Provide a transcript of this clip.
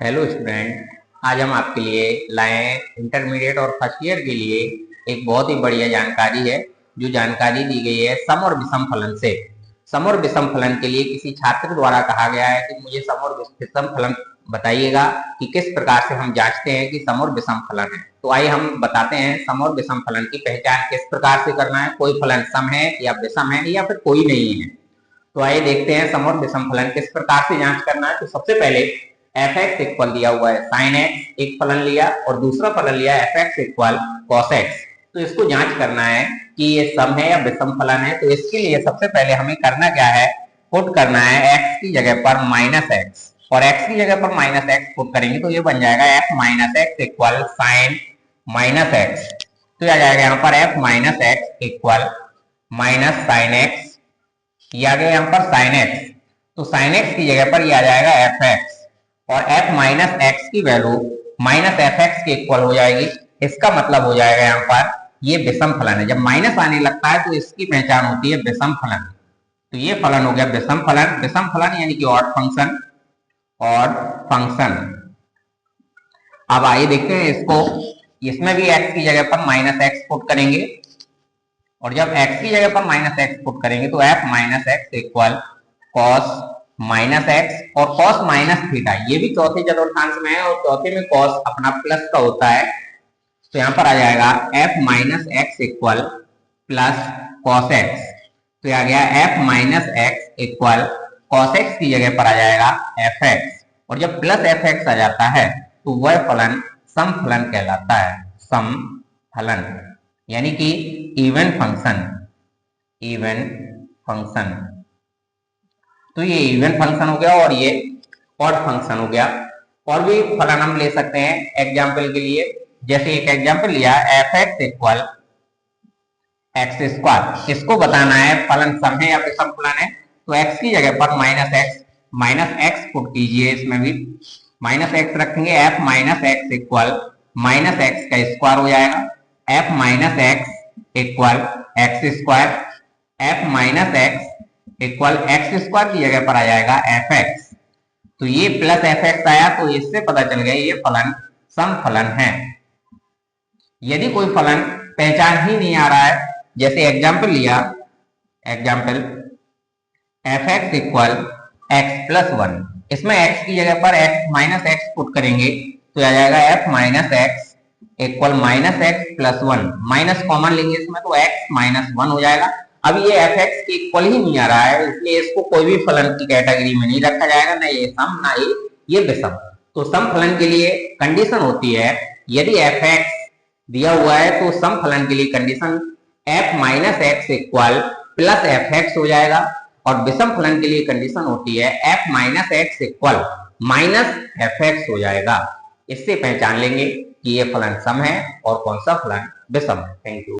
Hello student, आज हम आपके लिए लाए हैं इंटरमीडिएट और फर्स्ट ईयर के लिए एक बहुत ही बढ़िया जानकारी है। जो जानकारी दी गई है सम और विषम फलन से। सम और विषम फलन के लिए किसी छात्र द्वारा कहा गया है कि मुझे सम और विषम फलन बताइएगा कि किस प्रकार से हम जांचते हैं कि सम और विषम फलन है। तो आइए हम बताते हैं सम और विषम फलन की पहचान किस प्रकार से करना है। कोई फलन सम है या विषम है या फिर कोई नहीं है। तो आइए देखते हैं सम और विषम फलन किस प्रकार से जांच करना है। तो सबसे पहले एफ एक्स इक्वल दिया हुआ है साइन एक्स, एक फलन लिया और दूसरा फलन लिया F x equal cos x. तो इसको जांच करना है कि ये सम है या विषम फलन है। तो इसके लिए सबसे पहले हमें करना क्या है, पुट करना है एक्स की जगह पर माइनस एक्स, और एक्स की जगह पर माइनस एक्स पुट करेंगे तो ये बन जाएगा f minus x equal sine minus x. तो आ जाएगा यहाँ पर f minus x equal minus sine x, ये आ गया यहाँ पर साइन एक्स। तो साइन एक्स की जगह पर ये आ जाएगा एफ एक्स, और f माइनस एक्स की वैल्यू माइनस एफ एक्स के इक्वल हो जाएगी। इसका मतलब हो जाएगा यहाँ पर ये विषम फलन है। जब माइनस आने लगता है तो इसकी पहचान होती है विषम फलन। तो ये फलन हो गया विषम फलन। विषम फलन यानी कि ऑड फंक्शन, ऑड फंक्शन। अब आइए देखते हैं इसको। इसमें भी x की जगह पर माइनस एक्स पुट करेंगे, और जब x की जगह पर माइनस एक्स पुट करेंगे तो f minus x equal cos minus x, और कॉस माइनस थीटा ये भी चौथे चतुर्थांश में है, और चौथे में कॉस अपना प्लस का होता है। तो यहाँ पर आ जाएगा f minus x equal plus cos x. तो आ गया f minus x equal cos x की जगह पर आ जाएगा एफ एक्स, और जब प्लस एफ एक्स आ जाता है तो वह फलन सम फलन कहलाता है। सम फलन यानी कि इवन फंक्शन, इवन फंक्शन। तो ये इवन फंक्शन हो गया और ये ऑड फंक्शन हो गया। और भी फलन हम ले सकते हैं एग्जाम्पल के लिए। जैसे एक एग्जाम्पल लिया F x equal x square. इसको बताना है फलन सम है या विषम फलन है। तो एक्स की जगह पर माइनस एक्स पुट कीजिए। इसमें भी माइनस एक्स रखेंगे, F minus x equal minus x का स्क्वायर हो जाएगा। F minus x equal x square, F minus x equal x square की जगह पर आ जाएगा एफ एक्स। तो ये प्लस एफ एक्स आया, तो इससे पता चल गया ये फलन सम फलन है। यदि कोई फलन पहचान ही नहीं आ रहा है, जैसे एग्जाम्पल लिया, example F x equal x plus one. इसमें एक्स की जगह पर एक्स माइनस एक्स पुट करेंगे तो आ जाएगा f minus x equal minus x plus one. Minus common लेंगे इसमें तो एक्स माइनस वन हो जाएगा। अब ये एफ एक्स के इक्वल ही नहीं आ रहा है, इसलिए इसको कोई भी फलन की कैटेगरी में नहीं रखा जाएगा, ना ये सम ना ये विषम। तो सम फलन के लिए कंडीशन होती है, यदि एफ एक्स दिया हुआ है तो सम फलन के लिए condition F minus x equal plus F x हो जाएगा, और विषम फलन के लिए कंडीशन होती है F minus x equal minus f x हो जाएगा। इससे पहचान लेंगे कि ये फलन सम है और कौन सा फलन विषम है। Thank you.